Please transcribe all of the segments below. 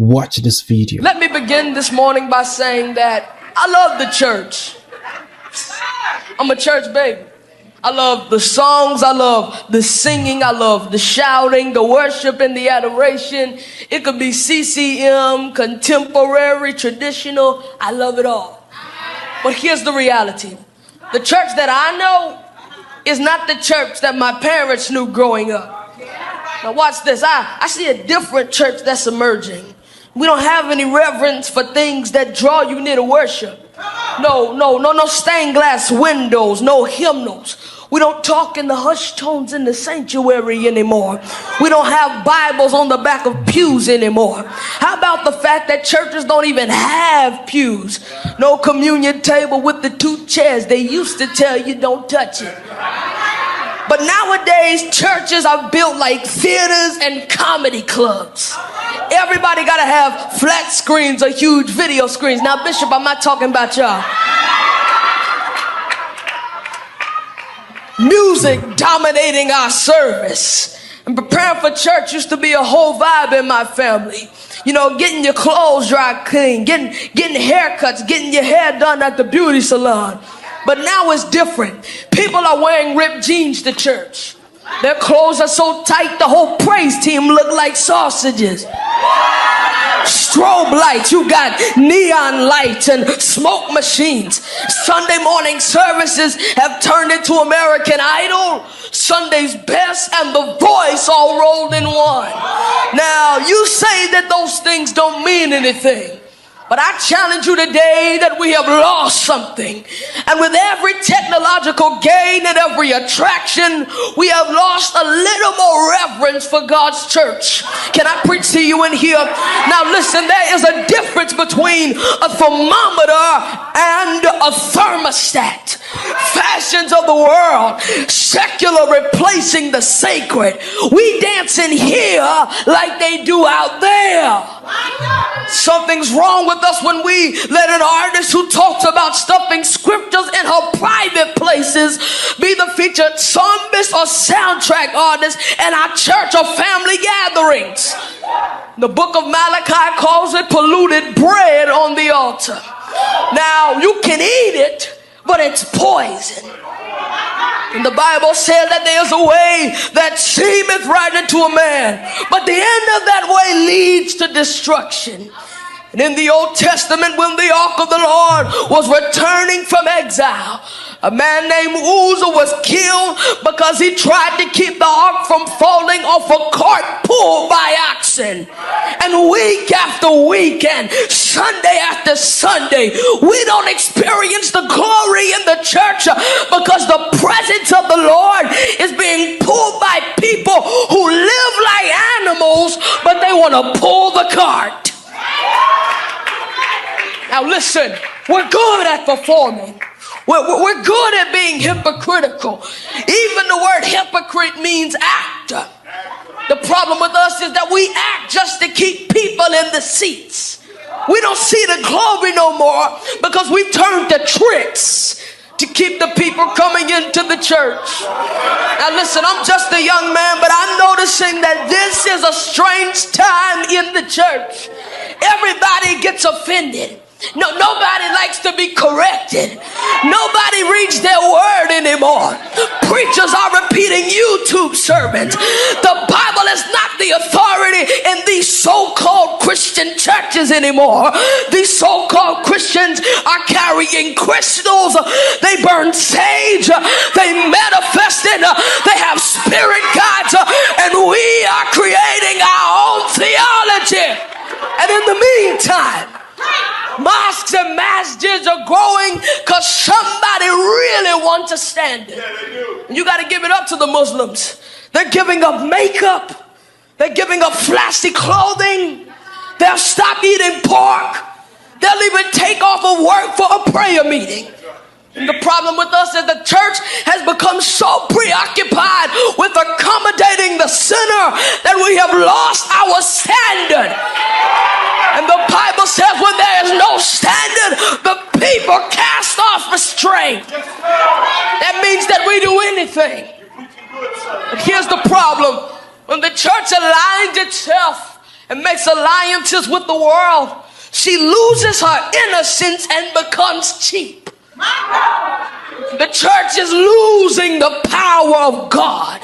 watch this video. Let me begin this morning by saying that I love the church. I'm a church baby. I love the songs, I love the singing, I love the shouting, the worship and the adoration. It could be CCM, contemporary, traditional. I love it all. But here's the reality. The church that I know is not the church that my parents knew growing up. Now watch this. I see a different church that's emerging. We don't have any reverence for things that draw you near to worship. No stained glass windows, no hymnals. We don't talk in the hushed tones in the sanctuary anymore. We don't have Bibles on the back of pews anymore. How about the fact that churches don't even have pews? No communion table with the 2 chairs. They used to tell you don't touch it. But nowadays, churches are built like theaters and comedy clubs. Everybody got to have flat screens or huge video screens. Now, Bishop, I'm not talking about y'all. Music dominating our service. And preparing for church used to be a whole vibe in my family. You know, getting your clothes dry clean, getting haircuts, getting your hair done at the beauty salon. But now it's different. People are wearing ripped jeans to church. Their clothes are so tight, the whole praise team look like sausages. Strobe lights, you got neon lights and smoke machines. Sunday morning services have turned into American Idol, Sunday's Best, and The Voice all rolled in one. Now, you say that those things don't mean anything. But I challenge you today that we have lost something. And with every technological gain and every attraction, we have lost a little more reverence for God's church. Can I preach to you in here? Now listen, there is a difference between a thermometer and a thermostat. Fashions of the world, secular replacing the sacred. We dance in here like they do out there. Something's wrong with us when we let an artist who talks about stuffing scriptures in her private places be the featured psalmist or soundtrack artist in our church or family gatherings. The book of Malachi calls it polluted bread on the altar. Now, you can eat it, but it's poison. And the Bible said that there's a way that seemeth right unto a man, but the end of that way leads to destruction. And in the Old Testament, when the ark of the Lord was returning from exile, a man named Uzzah was killed because he tried to keep the ark from falling off a cart pulled by oxen. And week after week and Sunday after Sunday, we don't experience the glory in the church because the presence of the Lord is being pulled by people who live like animals, but they want to pull the cart. Now listen, we're good at performing. We're good at being hypocritical. Even the word hypocrite means actor. The problem with us is that we act just to keep people in the seats. We don't see the glory no more because we turn to tricks to keep the people coming into the church. Now listen, I'm just a young man, but I'm noticing that this is a strange time in the church. Everybody gets offended. No, nobody likes to be corrected. Nobody reads their word anymore. Preachers are repeating YouTube sermons. The Bible is not the authority in these so-called Christian churches anymore. These so-called Christians are carrying crystals. They burn sage. They manifest it. They have spirit guides. And we are creating our own theology. And in the meantime, mosques and masjids are growing because somebody really wants a standard. Yeah, you got to give it up to the Muslims. They're giving up makeup. They're giving up flashy clothing. They'll stop eating pork. They'll even take off of work for a prayer meeting. And the problem with us is the church has become so preoccupied with accommodating the sinner that we have lost our standard. And the Bible says when there is no standard, the people cast off restraint. That means that we do anything. But here's the problem. When the church aligns itself and makes alliances with the world, she loses her innocence and becomes cheap. The church is losing the power of God.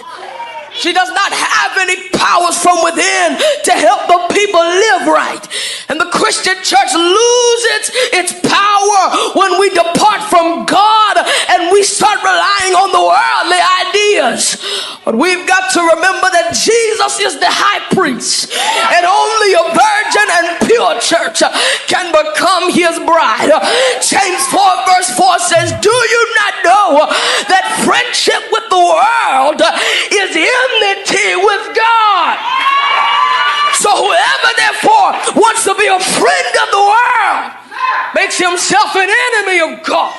She does not have any powers from within to help the people live right. And the Christian church loses its power when we depart from God and we start relying on the worldly ideas. But we've got to remember that Jesus is the high priest, and only a virgin and pure church can become his bride. James 4 verse 4 says, do you not know that friendship with the world is enmity with God? So whoever therefore wants to be a friend of the world makes himself an enemy of God.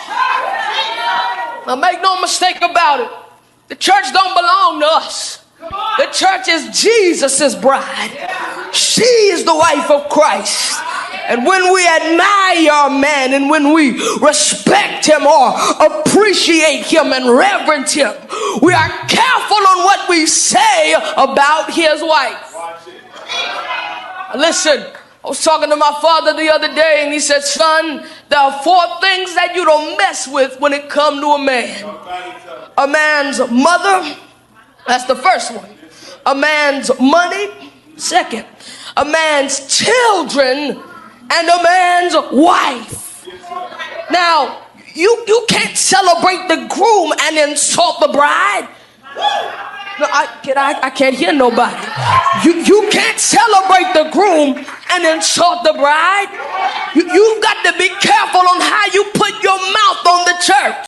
Now make no mistake about it. The church don't belong to us. The church is Jesus' bride. She is the wife of Christ. And when we admire a man and when we respect him or appreciate him and reverence him, we are careful on what we say about his wife. Listen, I was talking to my father the other day and he said, son, there are 4 things that you don't mess with when it comes to a man. A man's mother, that's the first one. A man's money, second. A man's children, and a man's wife. Now, you can't celebrate the groom and insult the bride. No, I can't hear nobody. You can't celebrate the groom and insult the bride. You've got to be careful on how you put your mouth on the church.